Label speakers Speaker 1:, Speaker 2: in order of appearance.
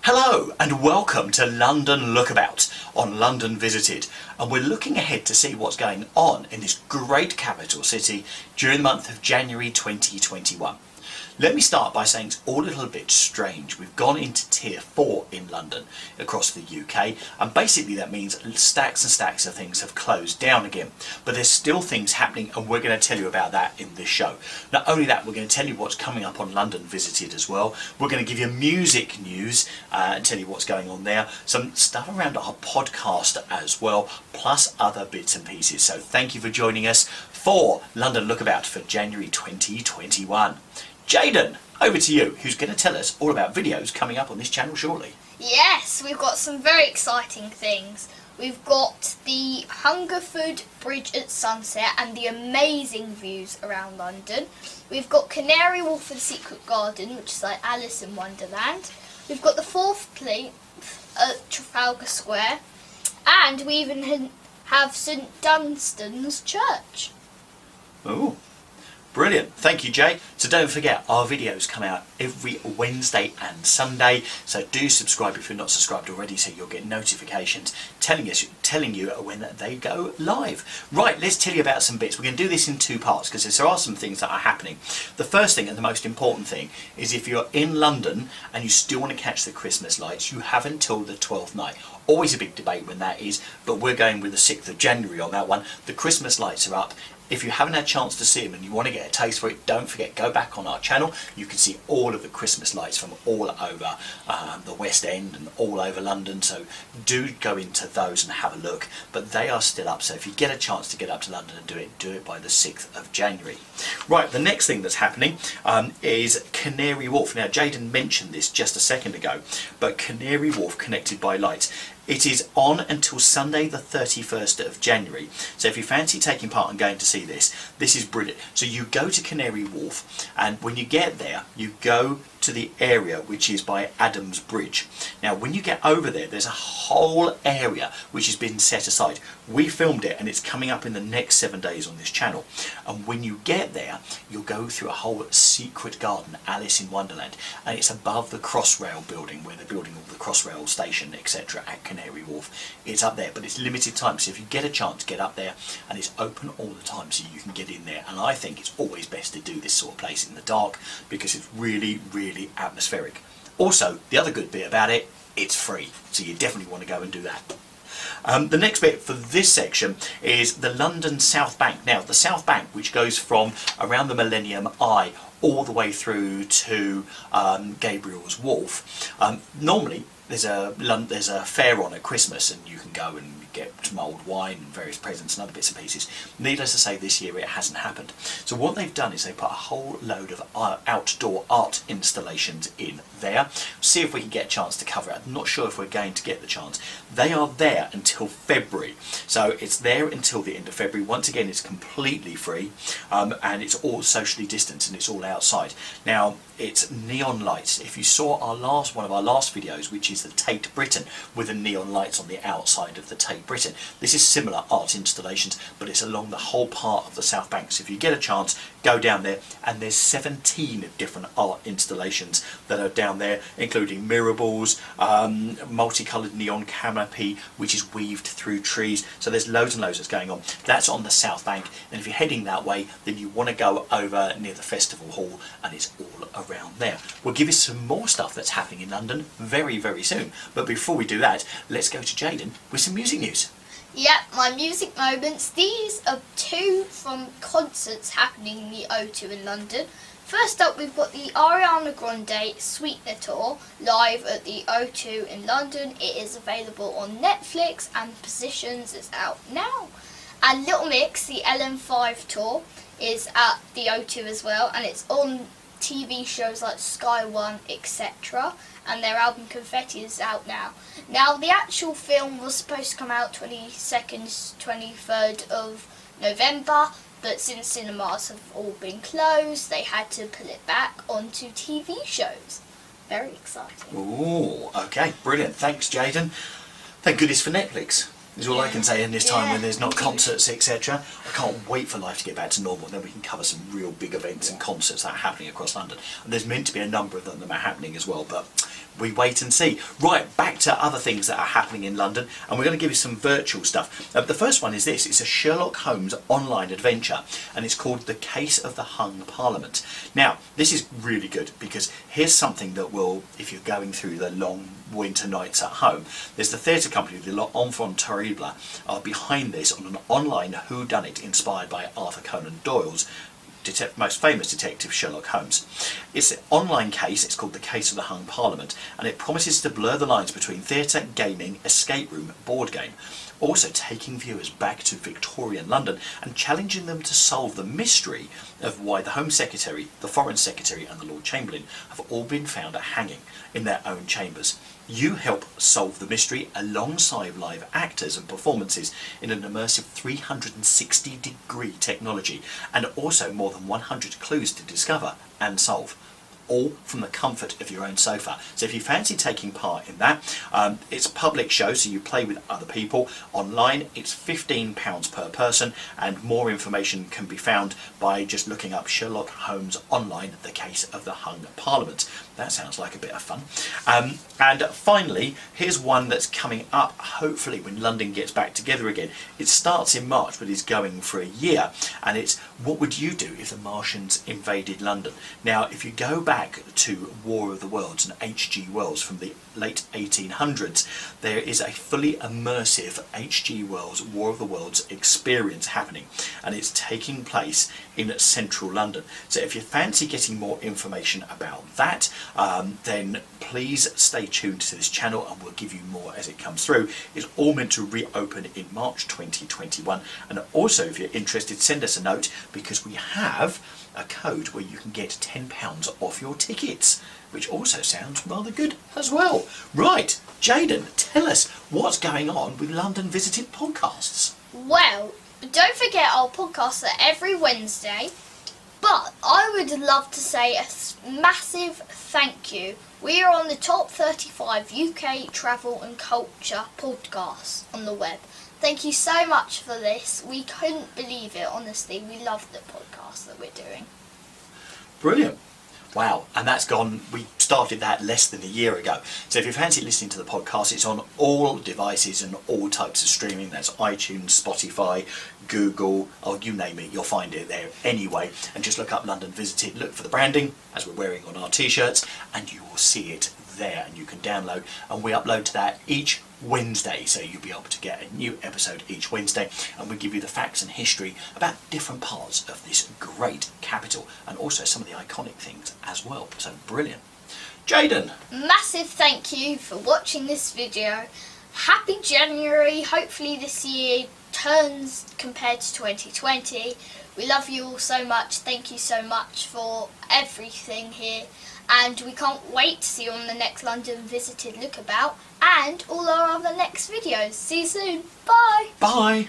Speaker 1: Hello and welcome to London Lookabout on London Visited, and we're looking ahead to see what's going on in this great capital city during the month of January 2021. Let me start by saying it's all a little bit strange. We've gone into tier 4 in London across the UK, and basically that means stacks and stacks of things have closed down again. But there's still things happening, and we're going to tell you about that in this show. Not only that, we're going to tell you what's coming up on London Visited as well. We're going to give you music news and tell you what's going on there. Some stuff around our podcast as well, plus other bits and pieces. So thank you for joining us for London Lookabout for January 2021. Jaden, over to you, who's going to tell us all about videos coming up on this channel shortly.
Speaker 2: Yes, we've got some very exciting things. We've got the Hungerford Bridge at sunset and the amazing views around London. We've got Canary Wharf and Secret Garden, which is like Alice in Wonderland. We've got the 4th plinth at Trafalgar Square. And we even have St Dunstan's Church.
Speaker 1: Oh, brilliant. Thank you, Jay. So don't forget, our videos come out every Wednesday and Sunday. So do subscribe if you're not subscribed already, so you'll get notifications telling you when they go live. Right, let's tell you about some bits. We're going to do this in 2 parts because there are some things that are happening. The first thing and the most important thing is if you're in London and you still want to catch the Christmas lights, you have until the 12th night. Always a big debate when that is, but we're going with the 6th of January on that one. The Christmas lights are up. If you haven't had a chance to see them and you want to get a taste for it, don't forget, go back on our channel. You can see all of the Christmas lights from all over the West End and all over London. So do go into those and have a look. But they are still up, so if you get a chance to get up to London and do it by the 6th of January. Right, the next thing that's happening is Canary Wharf. Now, Jaden mentioned this just a second ago, but Canary Wharf connected by lights. It is on until Sunday the 31st of January. So if you fancy taking part and going to see this, this is brilliant. So you go to Canary Wharf, and when you get there, you go to the area which is by Adams Bridge. Now when you get over there, there's a whole area which has been set aside. We filmed it and it's coming up in the next 7 days on this channel. And when you get there, you'll go through a whole secret garden, Alice in Wonderland, and it's above the Crossrail building where they're building all the Crossrail station, etc. at Canary Wharf. It's up there, but it's limited time, so if you get a chance, get up there, and it's open all the time so you can get in there. And I think it's always best to do this sort of place in the dark because it's really atmospheric. Also, the other good bit about it, it's free, so you definitely want to go and do that. The next bit for this section is the London South Bank. Now, the South Bank, which goes from around the Millennium Eye all the way through to Gabriel's Wharf. Normally, there's a fair on at Christmas, and you can go and get some old wine and various presents and other bits and pieces. Needless to say, this year it hasn't happened. So what they've done is they put a whole load of outdoor art installations in there. See if we can get a chance to cover it. I'm not sure if we're going to get the chance. They are there until February. So it's there until the end of February. Once again, it's completely free, and it's all socially distanced and it's all outside. Now, it's neon lights. If you saw one of our last videos, which is the Tate Britain, with the neon lights on the outside of the Tate Britain, this is similar art installations, but it's along the whole part of the South Bank. So if you get a chance, go down there, and there's 17 different art installations that are down there, including mirror balls, multicoloured neon canopy which is weaved through trees. So there's loads and loads that's going on. That's on the South Bank, and if you're heading that way, then you want to go over near the Festival Hall, and it's all around there. We'll give you some more stuff that's happening in London very soon, but before we do that, let's go to Jaden with some music news.
Speaker 2: Yep, my music moments. These are 2 from concerts happening in the O2 in London. First up, we've got the Ariana Grande Sweetener Tour live at the O2 in London. It is available on Netflix, and Positions is out now. And Little Mix, the LM5 tour, is at the O2 as well, and it's on TV shows like Sky One, etc. And their album Confetti is out now. Now, the actual film was supposed to come out 22nd, 23rd of November, but since cinemas have all been closed, they had to pull it back onto TV shows. Very exciting.
Speaker 1: Ooh, okay, brilliant. Thanks, Jaden. Thank goodness for Netflix. is all I can say in this time when there's not concerts, etc. I can't wait for life to get back to normal, and then we can cover some real big events and concerts that are happening across London. And there's meant to be a number of them that are happening as well, but we wait and see. Right, back to other things that are happening in London, and we're going to give you some virtual stuff. The first one is this. It's a Sherlock Holmes online adventure, and it's called The Case of the Hung Parliament. Now, this is really good because here's something that will, if you're going through the long winter nights at home, there's the theatre company, the L'Enfant Terrible, are behind this on an online whodunit inspired by Arthur Conan Doyle's most famous detective, Sherlock Holmes. It's an online case. It's called The Case of the Hung Parliament, and it promises to blur the lines between theatre, gaming, escape room, board game, also taking viewers back to Victorian London and challenging them to solve the mystery of why the Home Secretary, the Foreign Secretary and the Lord Chamberlain have all been found hanging in their own chambers. You help solve the mystery alongside live actors and performances in an immersive 360-degree technology, and also more than 100 clues to discover and solve, all from the comfort of your own sofa. So if you fancy taking part in that, it's a public show, so you play with other people online. It's £15 per person, and more information can be found by just looking up Sherlock Holmes online, The Case of the Hung Parliament. That sounds like a bit of fun. And finally, here's one that's coming up, hopefully when London gets back together again. It starts in March, but is going for a year, and it's what would you do if the Martians invaded London? Now, if you go back to War of the Worlds and H.G. Wells from the late 1800s, there is a fully immersive H.G. Wells War of the Worlds experience happening, and it's taking place in central London. So if you fancy getting more information about that, then please stay tuned to this channel and we'll give you more as it comes through. It's all meant to reopen in March 2021, and also if you're interested, send us a note because we have a code where you can get £10 off your tickets, which also sounds rather good as well. Right, Jaden, tell us what's going on with London Visited podcasts.
Speaker 2: Well, don't forget our podcasts are every Wednesday, but I would love to say a massive thank you. We are on the top 35 UK travel and culture podcasts on the web. Thank you so much for this. We couldn't believe it, honestly. We love the podcast that we're doing.
Speaker 1: Brilliant. Wow, and that's gone, we started that less than a year ago. So if you fancy listening to the podcast, it's on all devices and all types of streaming. That's iTunes, Spotify, Google, oh, you name it, you'll find it there anyway. And just look up London Visited, look for the branding, as we're wearing on our t-shirts, and you will see it there, and you can download, and we upload to that each Wednesday, so you'll be able to get a new episode each Wednesday, and we give you the facts and history about different parts of this great capital, and also some of the iconic things as well. So brilliant. Jaden!
Speaker 2: Massive thank you for watching this video. Happy January. Hopefully this year turns compared to 2020. We love you all so much. Thank you so much for everything here. And we can't wait to see you on the next London Visited Lookabout and all our other next videos. See you soon. Bye.
Speaker 1: Bye.